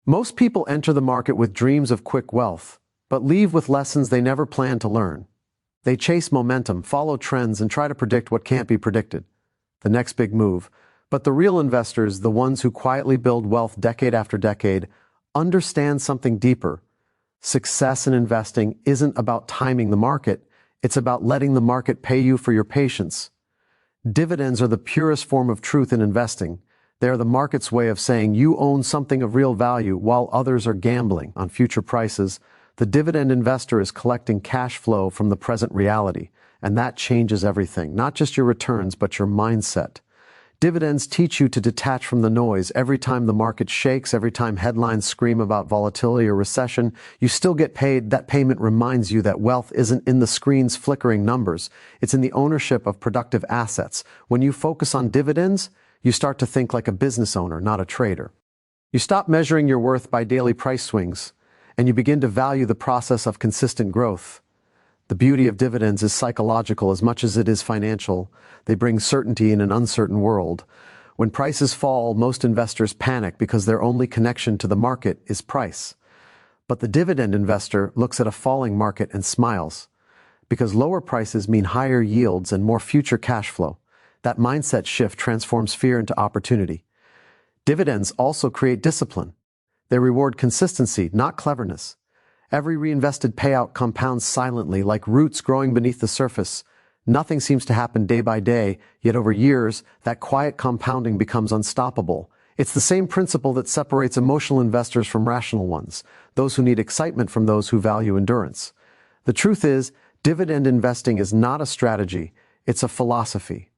Most people enter the market with dreams of quick wealth, but leave with lessons they never planned to learn. They chase momentum, follow trends, and try to predict what can't be predicted. The next big move. But the real investors, the ones who quietly build wealth decade after decade, understand something deeper. Success in investing isn't about timing the market, it's about letting the market pay you for your patience. Dividends are the purest form of truth in investing. They are the market's way of saying you own something of real value while others are gambling on future prices. The dividend investor is collecting cash flow from the present reality, and that changes everything, not just your returns, but your mindset. Dividends teach you to detach from the noise. Every time the market shakes, every time headlines scream about volatility or recession, you still get paid. That payment reminds you that wealth isn't in the screen's flickering numbers. It's in the ownership of productive assets. When you focus on dividends, you start to think like a business owner, not a trader. You stop measuring your worth by daily price swings, and you begin to value the process of consistent growth. The beauty of dividends is psychological as much as it is financial. They bring certainty in an uncertain world. When prices fall, most investors panic because their only connection to the market is price. But the dividend investor looks at a falling market and smiles, because lower prices mean higher yields and more future cash flow. That mindset shift transforms fear into opportunity. Dividends also create discipline. They reward consistency, not cleverness. Every reinvested payout compounds silently, like roots growing beneath the surface. Nothing seems to happen day by day, yet over years, that quiet compounding becomes unstoppable. It's the same principle that separates emotional investors from rational ones, those who need excitement from those who value endurance. The truth is, dividend investing is not a strategy, it's a philosophy.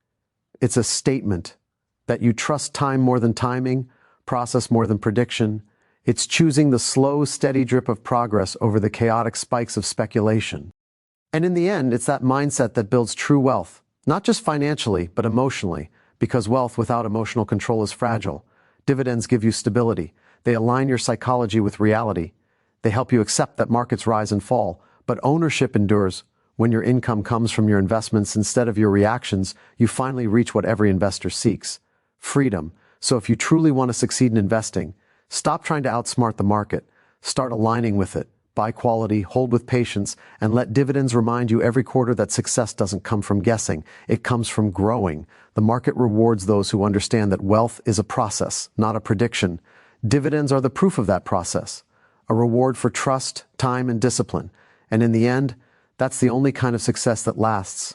It's a statement that you trust time more than timing, process more than prediction. It's choosing the slow, steady drip of progress over the chaotic spikes of speculation. And in the end, it's that mindset that builds true wealth, not just financially, but emotionally, because wealth without emotional control is fragile. Dividends give you stability. They align your psychology with reality. They help you accept that markets rise and fall, but ownership endures. When your income comes from your investments instead of your reactions, you finally reach what every investor seeks: freedom. So if you truly want to succeed in investing, stop trying to outsmart the market. Start aligning with it. Buy quality, hold with patience, and let dividends remind you every quarter that success doesn't come from guessing. It comes from growing. The market rewards those who understand that wealth is a process, not a prediction. Dividends are the proof of that process, a reward for trust, time, and discipline. And in the end, that's the only kind of success that lasts.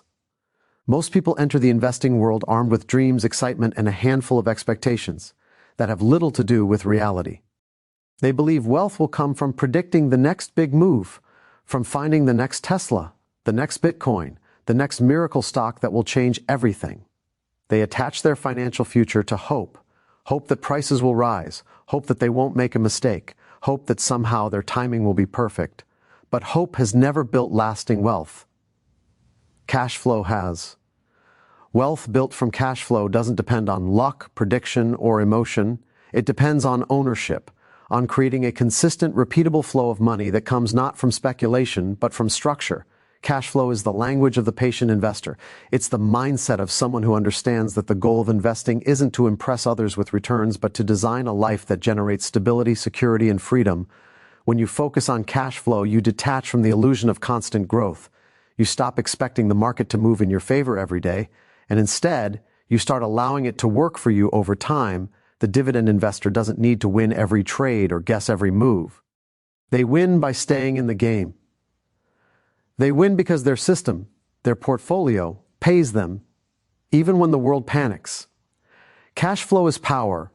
Most people enter the investing world armed with dreams, excitement, and a handful of expectations that have little to do with reality. They believe wealth will come from predicting the next big move, from finding the next Tesla, the next Bitcoin, the next miracle stock that will change everything. They attach their financial future to hope that prices will rise, hope that they won't make a mistake, hope that somehow their timing will be perfect. But hope has never built lasting wealth. Cash flow has. Wealth built from cash flow doesn't depend on luck, prediction, or emotion. It depends on ownership, on creating a consistent, repeatable flow of money that comes not from speculation, but from structure. Cash flow is the language of the patient investor. It's the mindset of someone who understands that the goal of investing isn't to impress others with returns, but to design a life that generates stability, security, and freedom. When you focus on cash flow, you detach from the illusion of constant growth. You stop expecting the market to move in your favor every day, and instead, you start allowing it to work for you over time. The dividend investor doesn't need to win every trade or guess every move. They win by staying in the game. They win because their system, their portfolio, pays them, even when the world panics. Cash flow is power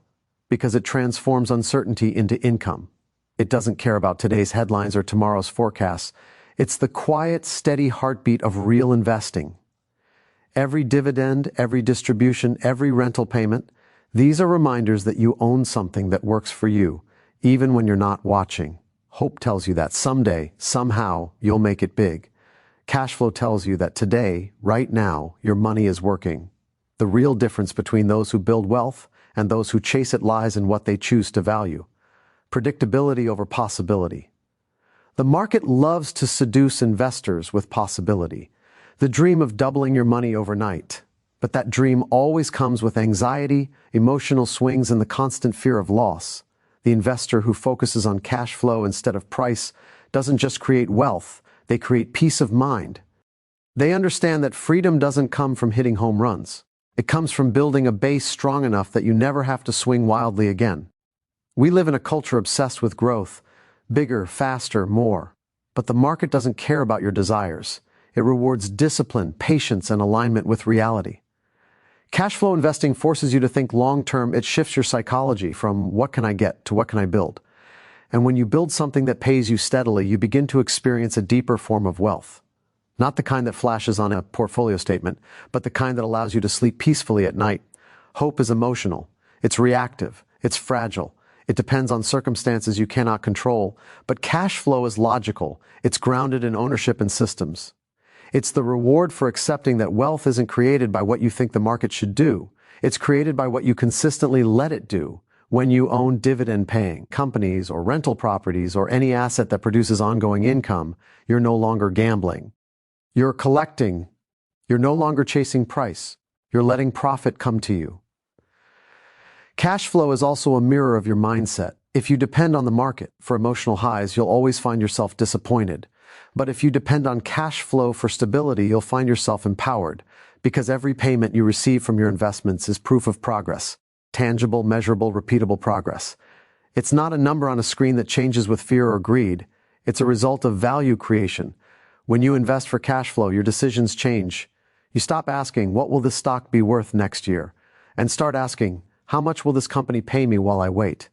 because it transforms uncertainty into income. It doesn't care about today's headlines or tomorrow's forecasts. It's the quiet, steady heartbeat of real investing. Every dividend, every distribution, every rental payment, these are reminders that you own something that works for you, even when you're not watching. Hope tells you that someday, somehow, you'll make it big. Cash flow tells you that today, right now, your money is working. The real difference between those who build wealth and those who chase it lies in what they choose to value. Predictability over possibility. The market loves to seduce investors with possibility, the dream of doubling your money overnight. But that dream always comes with anxiety, emotional swings, and the constant fear of loss. The investor who focuses on cash flow instead of price doesn't just create wealth, they create peace of mind. They understand that freedom doesn't come from hitting home runs. It comes from building a base strong enough that you never have to swing wildly again. We live in a culture obsessed with growth, bigger, faster, more. But the market doesn't care about your desires. It rewards discipline, patience, and alignment with reality. Cash flow investing forces you to think long-term. It shifts your psychology from what can I get to what can I build. And when you build something that pays you steadily, you begin to experience a deeper form of wealth. Not the kind that flashes on a portfolio statement, but the kind that allows you to sleep peacefully at night. Hope is emotional. It's reactive. It's fragile. It depends on circumstances you cannot control. But cash flow is logical. It's grounded in ownership and systems. It's the reward for accepting that wealth isn't created by what you think the market should do. It's created by what you consistently let it do. When you own dividend-paying companies or rental properties or any asset that produces ongoing income, you're no longer gambling. You're collecting. You're no longer chasing price. You're letting profit come to you. Cash flow is also a mirror of your mindset. If you depend on the market for emotional highs, you'll always find yourself disappointed. But if you depend on cash flow for stability, you'll find yourself empowered, because every payment you receive from your investments is proof of progress. Tangible, measurable, repeatable progress. It's not a number on a screen that changes with fear or greed. It's a result of value creation. When you invest for cash flow, your decisions change. You stop asking, what will this stock be worth next year? And start asking, how much will this company pay me while I wait?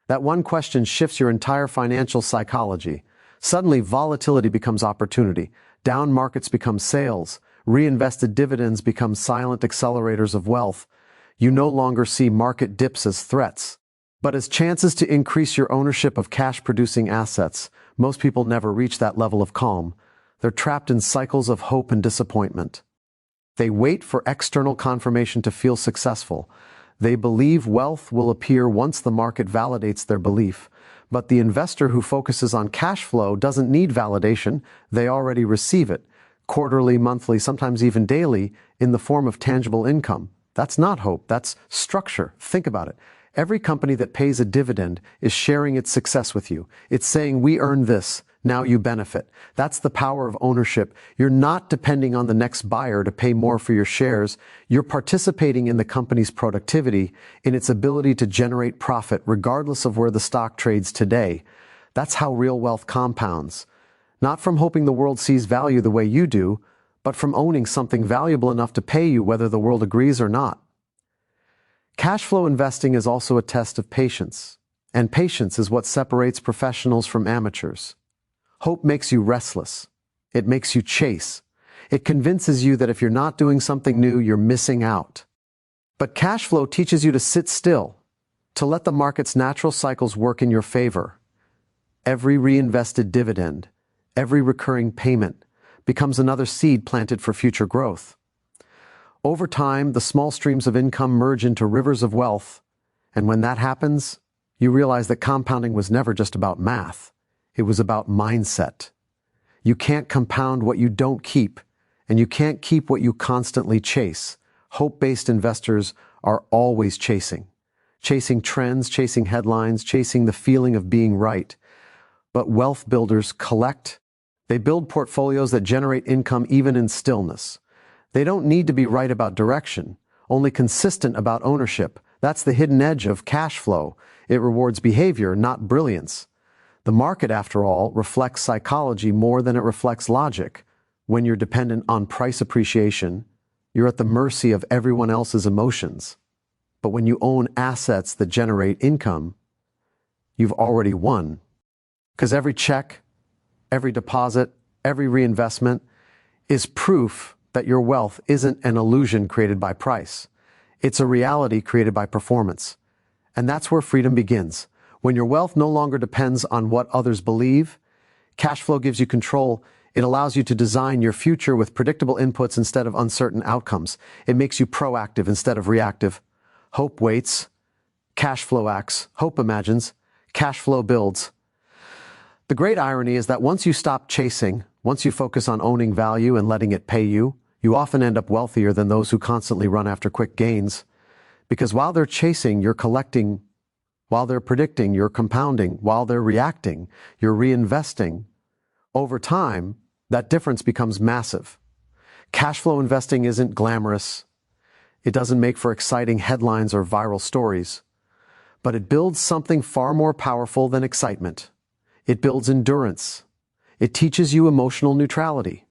That one question shifts your entire financial psychology. Suddenly, volatility becomes opportunity. Down markets become sales. Reinvested dividends become silent accelerators of wealth. You no longer see market dips as threats, but as chances to increase your ownership of cash-producing assets. Most people never reach that level of calm. They're trapped in cycles of hope and disappointment. They wait for external confirmation to feel successful. They believe wealth will appear once the market validates their belief. But the investor who focuses on cash flow doesn't need validation. They already receive it, quarterly, monthly, sometimes even daily, in the form of tangible income. That's not hope, that's structure. Think about it. Every company that pays a dividend is sharing its success with you. It's saying, we earned this, now you benefit. That's the power of ownership. You're not depending on the next buyer to pay more for your shares. You're participating in the company's productivity, in its ability to generate profit regardless of where the stock trades today. That's how real wealth compounds. Not from hoping the world sees value the way you do, but from owning something valuable enough to pay you whether the world agrees or not. Cash flow investing is also a test of patience, and patience is what separates professionals from amateurs. Hope makes you restless. It makes you chase. It convinces you that if you're not doing something new, you're missing out. But cash flow teaches you to sit still, to let the market's natural cycles work in your favor. Every reinvested dividend, every recurring payment, becomes another seed planted for future growth. Over time, the small streams of income merge into rivers of wealth, and when that happens, you realize that compounding was never just about math. It was about mindset. You can't compound what you don't keep, and you can't keep what you constantly chase. Hope-based investors are always chasing. Chasing trends, chasing headlines, chasing the feeling of being right. But wealth builders collect. They build portfolios that generate income even in stillness. They don't need to be right about direction, only consistent about ownership. That's the hidden edge of cash flow. It rewards behavior, not brilliance. The market, after all, reflects psychology more than it reflects logic. When you're dependent on price appreciation, you're at the mercy of everyone else's emotions. But when you own assets that generate income, you've already won. Because every check, every deposit, every reinvestment is proof that your wealth isn't an illusion created by price. It's a reality created by performance. And that's where freedom begins. When your wealth no longer depends on what others believe, cash flow gives you control. It allows you to design your future with predictable inputs instead of uncertain outcomes. It makes you proactive instead of reactive. Hope waits. Cash flow acts. Hope imagines. Cash flow builds. The great irony is that once you stop chasing, once you focus on owning value and letting it pay you, you often end up wealthier than those who constantly run after quick gains. Because while they're chasing, you're collecting, While they're predicting, you're compounding. While they're reacting, you're reinvesting. Over time, that difference becomes massive. Cash flow investing isn't glamorous. It doesn't make for exciting headlines or viral stories. But it builds something far more powerful than excitement. It builds endurance. It teaches you emotional neutrality.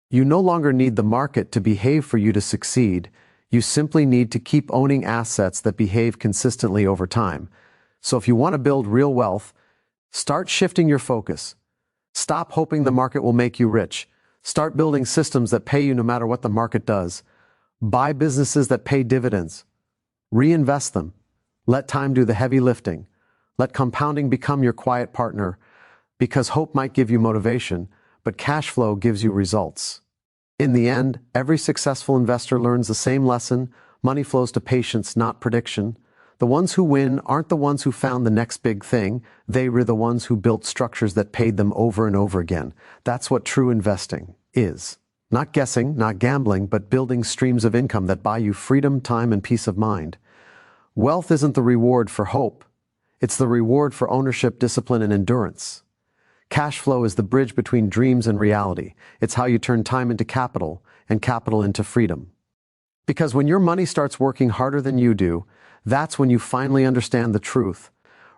You no longer need the market to behave for you to succeed. You simply need to keep owning assets that behave consistently over time. So if you want to build real wealth, start shifting your focus. Stop hoping the market will make you rich. Start building systems that pay you no matter what the market does. Buy businesses that pay dividends. Reinvest them. Let time do the heavy lifting. Let compounding become your quiet partner, because hope might give you motivation, but cash flow gives you results. In the end, every successful investor learns the same lesson: money flows to patience, not prediction. The ones who win aren't the ones who found the next big thing. They were the ones who built structures that paid them over and over again. That's what true investing is. Not guessing, not gambling, but building streams of income that buy you freedom, time, and peace of mind. Wealth isn't the reward for hope. It's the reward for ownership, discipline, and endurance. Cash flow is the bridge between dreams and reality. It's how you turn time into capital and capital into freedom. Because when your money starts working harder than you do, that's when you finally understand the truth.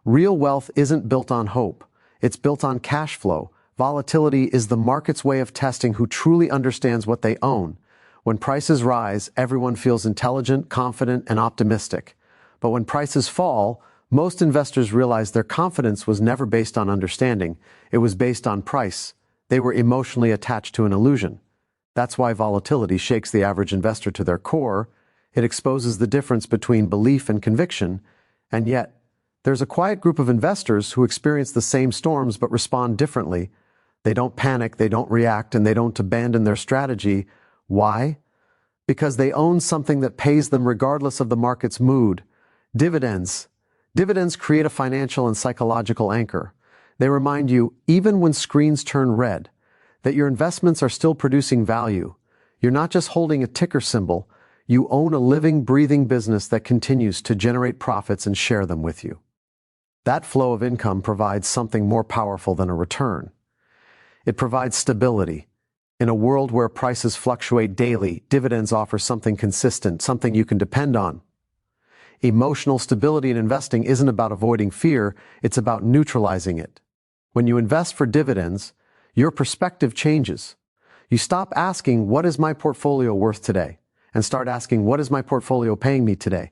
Real wealth isn't built on hope. It's built on cash flow. Volatility is the market's way of testing who truly understands what they own. When prices rise, everyone feels intelligent, confident, and optimistic. But when prices fall, most investors realize their confidence was never based on understanding. It was based on price. They were emotionally attached to an illusion. That's why volatility shakes the average investor to their core. It exposes the difference between belief and conviction. And yet, there's a quiet group of investors who experience the same storms but respond differently. They don't panic, they don't react, and they don't abandon their strategy. Why? Because they own something that pays them regardless of the market's mood. Dividends. Dividends create a financial and psychological anchor. They remind you, even when screens turn red, that your investments are still producing value. You're not just holding a ticker symbol. You own a living, breathing business that continues to generate profits and share them with you. That flow of income provides something more powerful than a return. It provides stability. In a world where prices fluctuate daily, dividends offer something consistent, something you can depend on. Emotional stability in investing isn't about avoiding fear, it's about neutralizing it. When you invest for dividends, your perspective changes. You stop asking, what is my portfolio worth today? And start asking, what is my portfolio paying me today?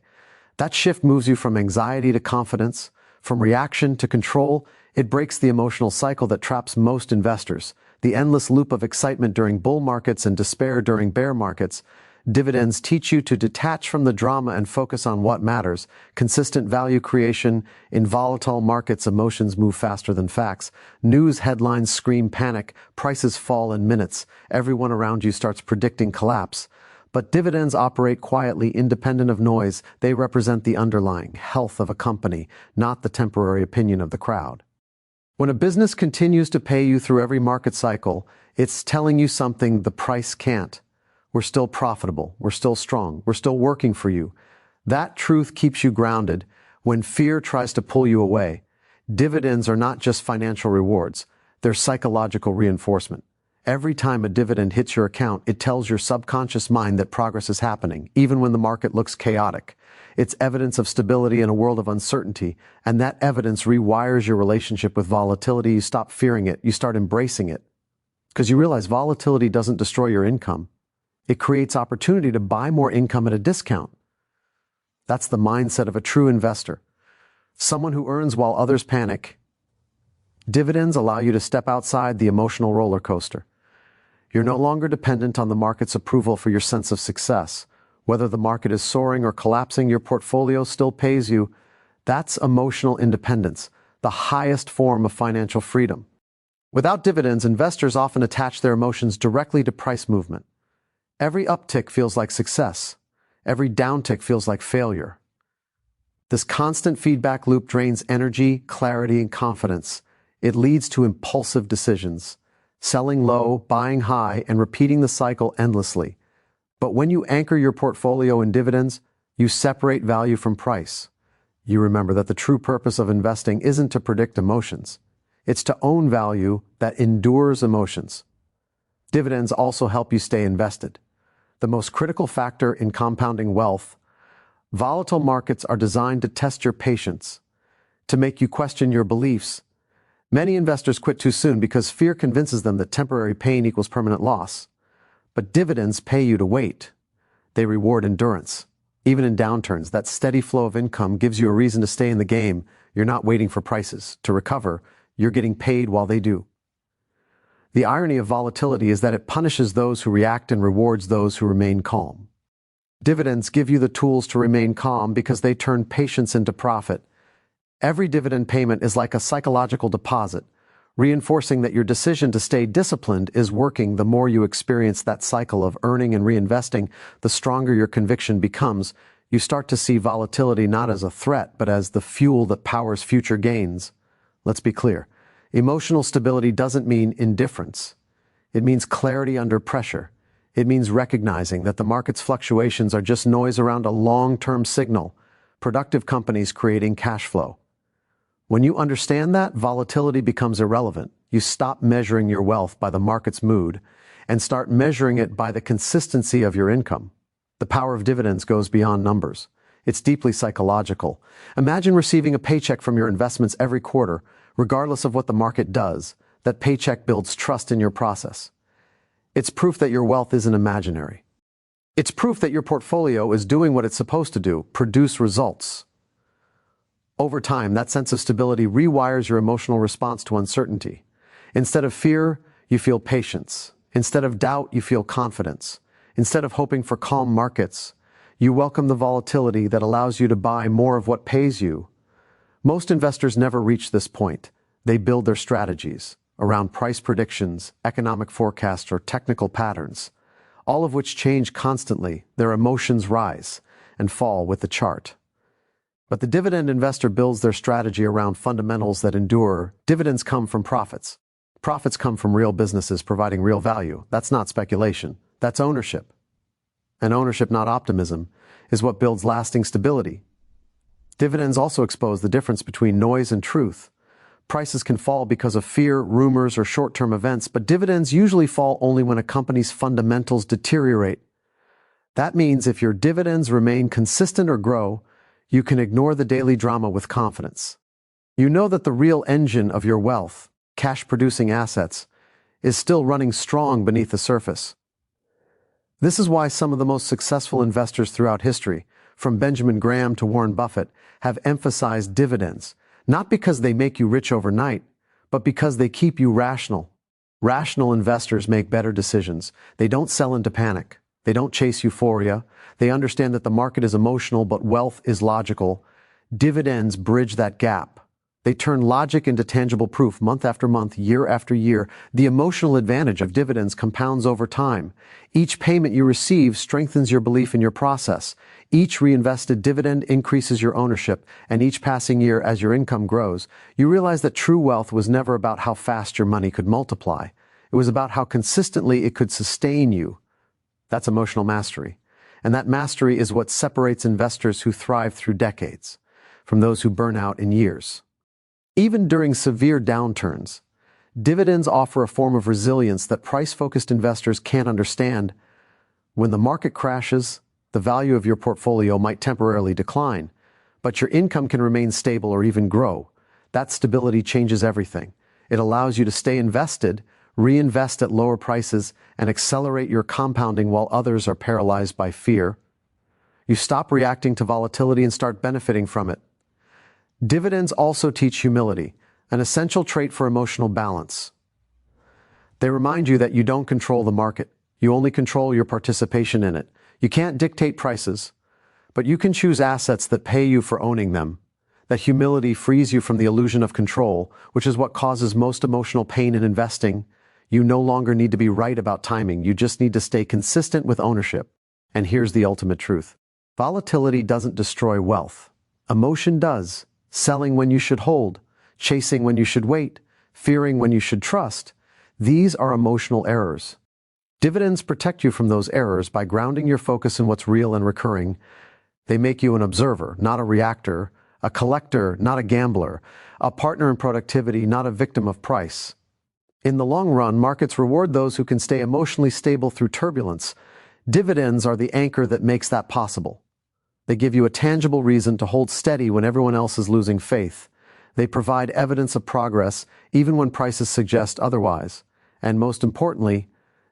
That shift moves you from anxiety to confidence, from reaction to control. It breaks the emotional cycle that traps most investors, the endless loop of excitement during bull markets and despair during bear markets. Dividends teach you to detach from the drama and focus on what matters. Consistent value creation. In volatile markets, emotions move faster than facts. News headlines scream panic. Prices fall in minutes. Everyone around you starts predicting collapse. But dividends operate quietly, independent of noise. They represent the underlying health of a company, not the temporary opinion of the crowd. When a business continues to pay you through every market cycle, it's telling you something the price can't. We're still profitable. We're still strong. We're still working for you. That truth keeps you grounded when fear tries to pull you away. Dividends are not just financial rewards. They're psychological reinforcement. Every time a dividend hits your account, it tells your subconscious mind that progress is happening, even when the market looks chaotic. It's evidence of stability in a world of uncertainty, and that evidence rewires your relationship with volatility. You stop fearing it. You start embracing it. Because you realize volatility doesn't destroy your income. It creates opportunity to buy more income at a discount. That's the mindset of a true investor. Someone who earns while others panic. Dividends allow you to step outside the emotional roller coaster. You're no longer dependent on the market's approval for your sense of success. Whether the market is soaring or collapsing, your portfolio still pays you. That's emotional independence, the highest form of financial freedom. Without dividends, investors often attach their emotions directly to price movement. Every uptick feels like success. Every downtick feels like failure. This constant feedback loop drains energy, clarity, and confidence. It leads to impulsive decisions, selling low, buying high, and repeating the cycle endlessly. But when you anchor your portfolio in dividends, you separate value from price. You remember that the true purpose of investing isn't to predict emotions. It's to own value that endures emotions. Dividends also help you stay invested. The most critical factor in compounding wealth, volatile markets are designed to test your patience, to make you question your beliefs. Many investors quit too soon because fear convinces them that temporary pain equals permanent loss. But dividends pay you to wait. They reward endurance. Even in downturns, that steady flow of income gives you a reason to stay in the game. You're not waiting for prices to recover. You're getting paid while they do. The irony of volatility is that it punishes those who react and rewards those who remain calm. Dividends give you the tools to remain calm because they turn patience into profit. Every dividend payment is like a psychological deposit, reinforcing that your decision to stay disciplined is working. The more you experience that cycle of earning and reinvesting, the stronger your conviction becomes. You start to see volatility not as a threat, but as the fuel that powers future gains. Let's be clear. Emotional stability doesn't mean indifference. It means clarity under pressure. It means recognizing that the market's fluctuations are just noise around a long-term signal, productive companies creating cash flow. When you understand that, volatility becomes irrelevant. You stop measuring your wealth by the market's mood and start measuring it by the consistency of your income. The power of dividends goes beyond numbers. It's deeply psychological. Imagine receiving a paycheck from your investments every quarter, regardless of what the market does. That paycheck builds trust in your process. It's proof that your wealth isn't imaginary. It's proof that your portfolio is doing what it's supposed to do, produce results. Over time, that sense of stability rewires your emotional response to uncertainty. Instead of fear, you feel patience. Instead of doubt, you feel confidence. Instead of hoping for calm markets, you welcome the volatility that allows you to buy more of what pays you. Most investors never reach this point. They build their strategies around price predictions, economic forecasts, or technical patterns, all of which change constantly. Their emotions rise and fall with the chart. But the dividend investor builds their strategy around fundamentals that endure. Dividends come from profits. Profits come from real businesses providing real value. That's not speculation. That's ownership. And ownership, not optimism, is what builds lasting stability. Dividends also expose the difference between noise and truth. Prices can fall because of fear, rumors, or short-term events, but dividends usually fall only when a company's fundamentals deteriorate. That means if your dividends remain consistent or grow, you can ignore the daily drama with confidence. You know that the real engine of your wealth, cash-producing assets, is still running strong beneath the surface. This is why some of the most successful investors throughout history, from Benjamin Graham to Warren Buffett, have emphasized dividends, not because they make you rich overnight, but because they keep you rational. Rational investors make better decisions. They don't sell into panic. They don't chase euphoria. They understand that the market is emotional, but wealth is logical. Dividends bridge that gap. They turn logic into tangible proof month after month, year after year. The emotional advantage of dividends compounds over time. Each payment you receive strengthens your belief in your process. Each reinvested dividend increases your ownership, and each passing year, as your income grows, you realize that true wealth was never about how fast your money could multiply. It was about how consistently it could sustain you. That's emotional mastery. And that mastery is what separates investors who thrive through decades from those who burn out in years. Even during severe downturns, dividends offer a form of resilience that price-focused investors can't understand. When the market crashes, the value of your portfolio might temporarily decline, but your income can remain stable or even grow. That stability changes everything. It allows you to stay invested, reinvest at lower prices, and accelerate your compounding while others are paralyzed by fear. You stop reacting to volatility and start benefiting from it. Dividends also teach humility, an essential trait for emotional balance. They remind you that you don't control the market. You only control your participation in it. You can't dictate prices, but you can choose assets that pay you for owning them. That humility frees you from the illusion of control, which is what causes most emotional pain in investing. You no longer need to be right about timing. You just need to stay consistent with ownership. And here's the ultimate truth. Volatility doesn't destroy wealth. Emotion does. Selling when you should hold, chasing when you should wait, fearing when you should trust. These are emotional errors. Dividends protect you from those errors by grounding your focus in what's real and recurring. They make you an observer, not a reactor, a collector, not a gambler, a partner in productivity, not a victim of price. In the long run, markets reward those who can stay emotionally stable through turbulence. Dividends are the anchor that makes that possible. They give you a tangible reason to hold steady when everyone else is losing faith. They provide evidence of progress even when prices suggest otherwise. And most importantly,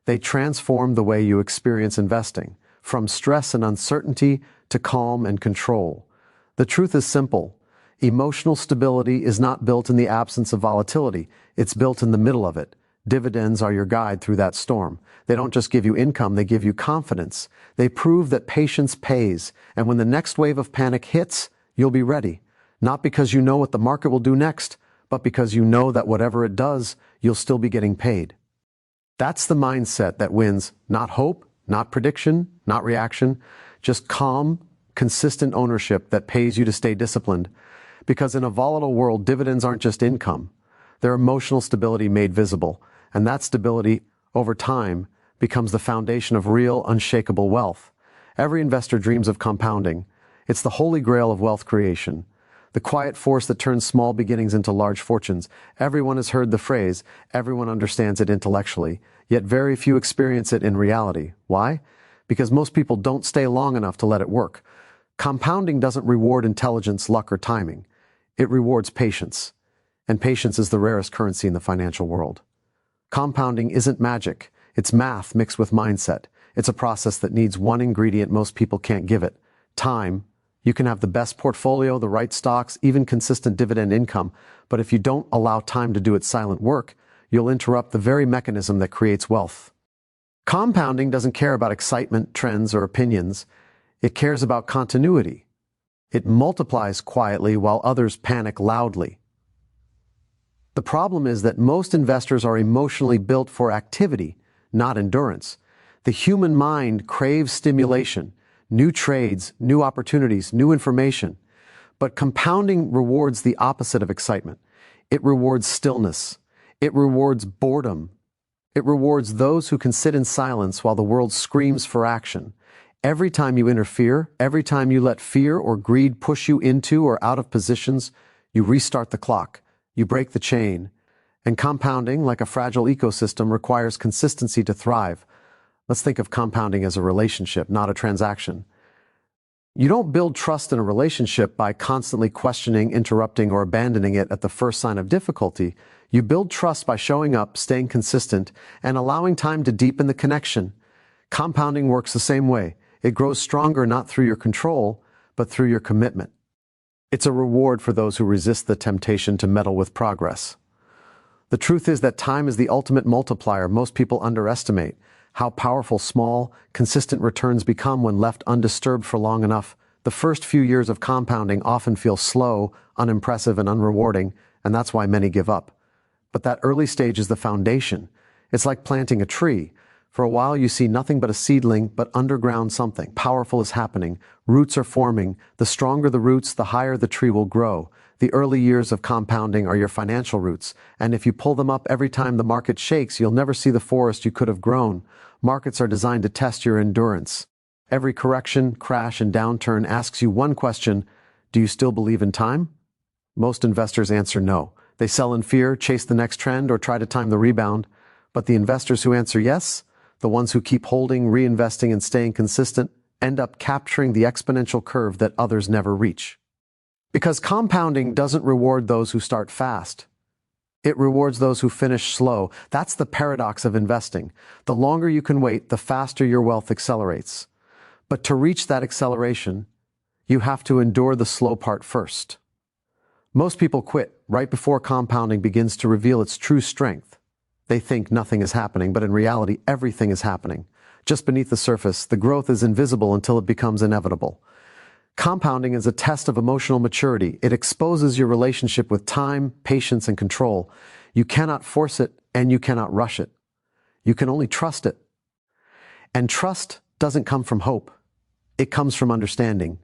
they transform the way you experience investing, from stress and uncertainty to calm and control. The truth is simple. Emotional stability is not built in the absence of volatility. It's built in the middle of it. Dividends are your guide through that storm. They don't just give you income, they give you confidence. They prove that patience pays, and when the next wave of panic hits, you'll be ready. Not because you know what the market will do next, but because you know that whatever it does, you'll still be getting paid. That's the mindset that wins, not hope, not prediction, not reaction, just calm, consistent ownership that pays you to stay disciplined. Because in a volatile world, dividends aren't just income. They're emotional stability made visible, and that stability, over time, becomes the foundation of real, unshakable wealth. Every investor dreams of compounding. It's the holy grail of wealth creation, the quiet force that turns small beginnings into large fortunes. Everyone has heard the phrase, everyone understands it intellectually, yet very few experience it in reality. Why? Because most people don't stay long enough to let it work. Compounding doesn't reward intelligence, luck, or timing. It rewards patience. And patience is the rarest currency in the financial world. Compounding isn't magic. It's math mixed with mindset. It's a process that needs one ingredient most people can't give it: time. You can have the best portfolio, the right stocks, even consistent dividend income, but if you don't allow time to do its silent work, you'll interrupt the very mechanism that creates wealth. Compounding doesn't care about excitement, trends, or opinions. It cares about continuity. It multiplies quietly while others panic loudly. The problem is that most investors are emotionally built for activity, not endurance. The human mind craves stimulation, new trades, new opportunities, new information. But compounding rewards the opposite of excitement. It rewards stillness. It rewards boredom. It rewards those who can sit in silence while the world screams for action. Every time you interfere, every time you let fear or greed push you into or out of positions, you restart the clock, you break the chain. And compounding, like a fragile ecosystem, requires consistency to thrive. Let's think of compounding as a relationship, not a transaction. You don't build trust in a relationship by constantly questioning, interrupting, or abandoning it at the first sign of difficulty. You build trust by showing up, staying consistent, and allowing time to deepen the connection. Compounding works the same way. It grows stronger not through your control, but through your commitment. It's a reward for those who resist the temptation to meddle with progress. The truth is that time is the ultimate multiplier. Most people underestimate how powerful small, consistent returns become when left undisturbed for long enough. The first few years of compounding often feel slow, unimpressive, and unrewarding, and that's why many give up. But that early stage is the foundation. It's like planting a tree. For a while you see nothing but a seedling, but underground something powerful is happening. Roots are forming. The stronger the roots, the higher the tree will grow. The early years of compounding are your financial roots, and if you pull them up every time the market shakes, you'll never see the forest you could have grown. Markets are designed to test your endurance. Every correction, crash, and downturn asks you one question: do you still believe in time? Most investors answer no. They sell in fear, chase the next trend, or try to time the rebound. But the investors who answer yes, the ones who keep holding, reinvesting, and staying consistent, end up capturing the exponential curve that others never reach. Because compounding doesn't reward those who start fast. It rewards those who finish slow. That's the paradox of investing. The longer you can wait, the faster your wealth accelerates. But to reach that acceleration, you have to endure the slow part first. Most people quit right before compounding begins to reveal its true strength. They think nothing is happening, but in reality, everything is happening. Just beneath the surface, the growth is invisible until it becomes inevitable. Compounding is a test of emotional maturity. It exposes your relationship with time, patience, and control. You cannot force it, and you cannot rush it. You can only trust it. And trust doesn't come from hope. It comes from understanding.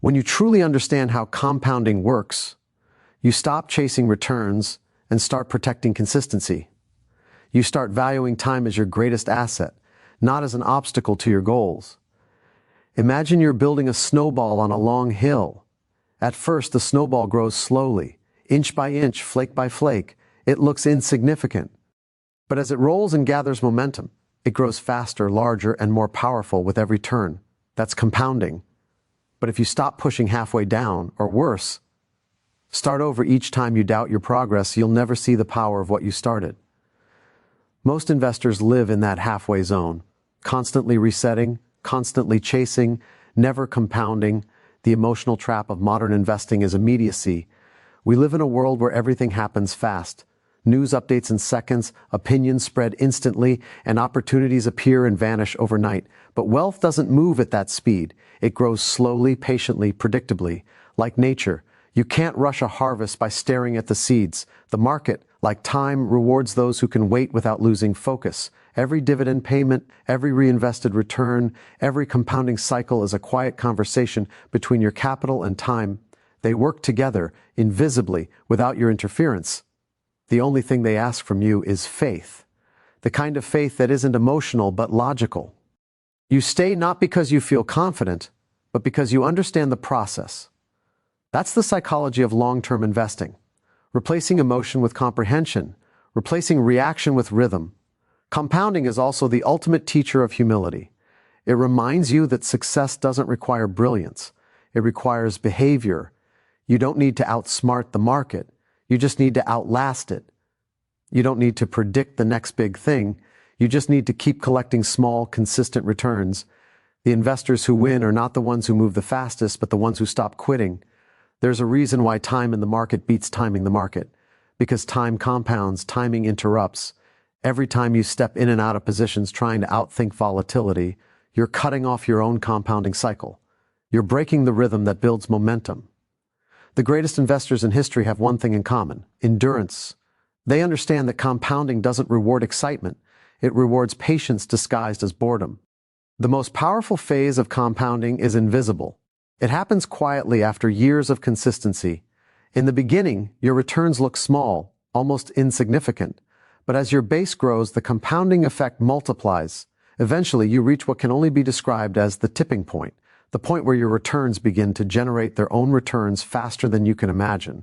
When you truly understand how compounding works, you stop chasing returns and start protecting consistency. You start valuing time as your greatest asset, not as an obstacle to your goals. Imagine you're building a snowball on a long hill. At first, the snowball grows slowly, inch by inch, flake by flake. It looks insignificant. But as it rolls and gathers momentum, it grows faster, larger, and more powerful with every turn. That's compounding. But if you stop pushing halfway down, or worse, start over each time you doubt your progress, you'll never see the power of what you started. Most investors live in that halfway zone, constantly resetting, constantly chasing, never compounding. The emotional trap of modern investing is immediacy. We live in a world where everything happens fast. News updates in seconds, opinions spread instantly, and opportunities appear and vanish overnight. But wealth doesn't move at that speed. It grows slowly, patiently, predictably. Like nature, you can't rush a harvest by staring at the seeds. The market, like time, rewards those who can wait without losing focus. Every dividend payment, every reinvested return, every compounding cycle is a quiet conversation between your capital and time. They work together, invisibly, without your interference. The only thing they ask from you is faith. The kind of faith that isn't emotional but logical. You stay not because you feel confident, but because you understand the process. That's the psychology of long-term investing. Replacing emotion with comprehension, replacing reaction with rhythm. Compounding is also the ultimate teacher of humility. It reminds you that success doesn't require brilliance. It requires behavior. You don't need to outsmart the market. You just need to outlast it. You don't need to predict the next big thing. You just need to keep collecting small, consistent returns. The investors who win are not the ones who move the fastest, but the ones who stop quitting. There's a reason why time in the market beats timing the market. Because time compounds, timing interrupts. Every time you step in and out of positions trying to outthink volatility, you're cutting off your own compounding cycle. You're breaking the rhythm that builds momentum. The greatest investors in history have one thing in common: endurance. They understand that compounding doesn't reward excitement. It rewards patience disguised as boredom. The most powerful phase of compounding is invisible. It happens quietly after years of consistency. In the beginning, your returns look small, almost insignificant. But as your base grows, the compounding effect multiplies. Eventually, you reach what can only be described as the tipping point, the point where your returns begin to generate their own returns faster than you can imagine.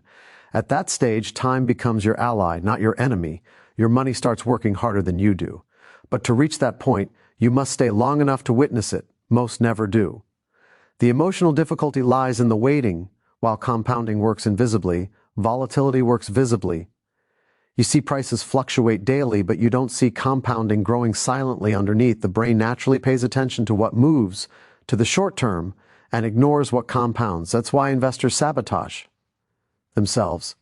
At that stage, time becomes your ally, not your enemy. Your money starts working harder than you do. But to reach that point, you must stay long enough to witness it. Most never do. The emotional difficulty lies in the waiting. While compounding works invisibly, volatility works visibly. You see prices fluctuate daily, but you don't see compounding growing silently underneath. The brain naturally pays attention to what moves, to the short term, and ignores what compounds. That's why investors sabotage themselves.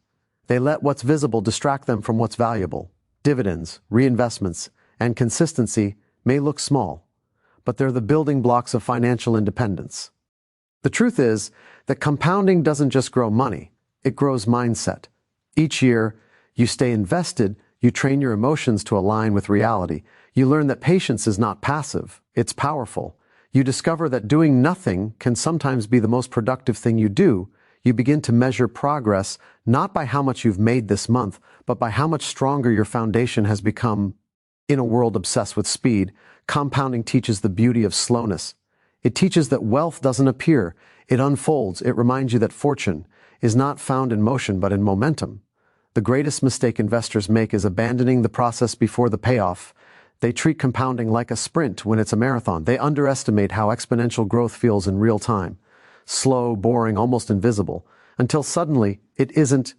They let what's visible distract them from what's valuable. Dividends, reinvestments, and consistency may look small, but they're the building blocks of financial independence. The truth is that compounding doesn't just grow money, it grows mindset. Each year, you stay invested, you train your emotions to align with reality. You learn that patience is not passive, it's powerful. You discover that doing nothing can sometimes be the most productive thing you do. You begin to measure progress not by how much you've made this month, but by how much stronger your foundation has become. In a world obsessed with speed, compounding teaches the beauty of slowness. It teaches that wealth doesn't appear, it unfolds. It reminds you that fortune is not found in motion but in momentum. The greatest mistake investors make is abandoning the process before the payoff. They treat compounding like a sprint when it's a marathon. They underestimate how exponential growth feels in real time. Slow, boring, almost invisible, until suddenly it isn't.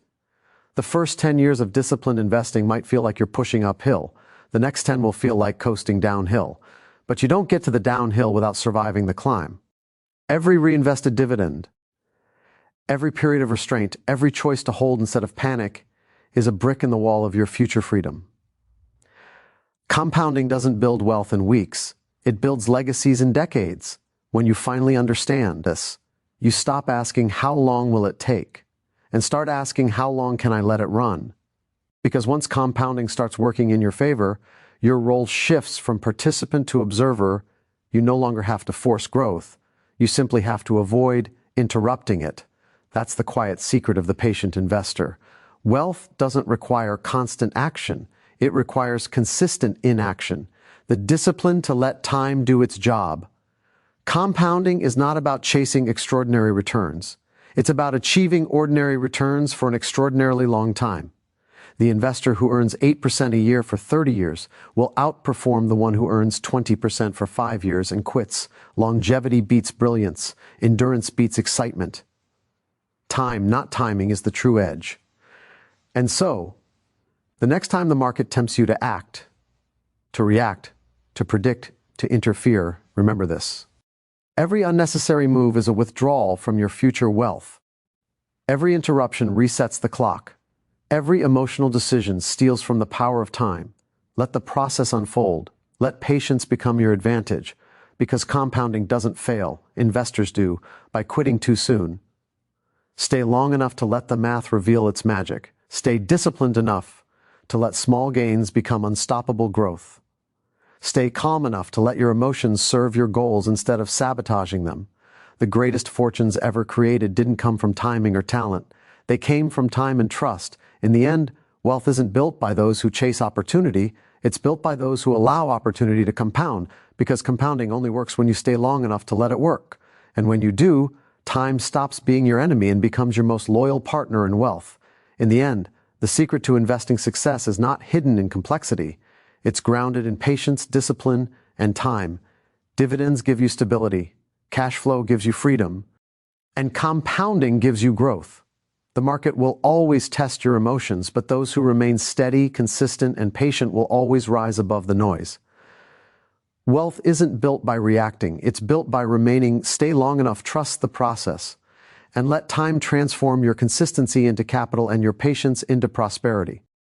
The first 10 years of disciplined investing might feel like you're pushing uphill. The next 10 will feel like coasting downhill. But you don't get to the downhill without surviving the climb. Every reinvested dividend, every period of restraint, every choice to hold instead of panic is a brick in the wall of your future freedom. Compounding doesn't build wealth in weeks. It builds legacies in decades. When you finally understand this, you stop asking, how long will it take? And start asking, how long can I let it run? Because once compounding starts working in your favor, your role shifts from participant to observer. You no longer have to force growth. You simply have to avoid interrupting it. That's the quiet secret of the patient investor. Wealth doesn't require constant action. It requires consistent inaction, the discipline to let time do its job. Compounding is not about chasing extraordinary returns. It's about achieving ordinary returns for an extraordinarily long time. The investor who earns 8% a year for 30 years will outperform the one who earns 20% for 5 years and quits. Longevity beats brilliance. Endurance beats excitement. Time, not timing, is the true edge. And so, the next time the market tempts you to act, to react, to predict, to interfere, remember this. Every unnecessary move is a withdrawal from your future wealth. Every interruption resets the clock. Every emotional decision steals from the power of time. Let the process unfold. Let patience become your advantage, because compounding doesn't fail, investors do, by quitting too soon. Stay long enough to let the math reveal its magic. Stay disciplined enough to let small gains become unstoppable growth. Stay calm enough to let your emotions serve your goals instead of sabotaging them. The greatest fortunes ever created didn't come from timing or talent. They came from time and trust. In the end, wealth isn't built by those who chase opportunity. It's built by those who allow opportunity to compound, because compounding only works when you stay long enough to let it work. And when you do, time stops being your enemy and becomes your most loyal partner in wealth. In the end, the secret to investing success is not hidden in complexity. It's grounded in patience, discipline, and time. Dividends give you stability, cash flow gives you freedom, and compounding gives you growth. The market will always test your emotions, but those who remain steady, consistent, and patient will always rise above the noise. Wealth isn't built by reacting, it's built by remaining. Stay long enough, trust the process, and let time transform your consistency into capital and your patience into prosperity.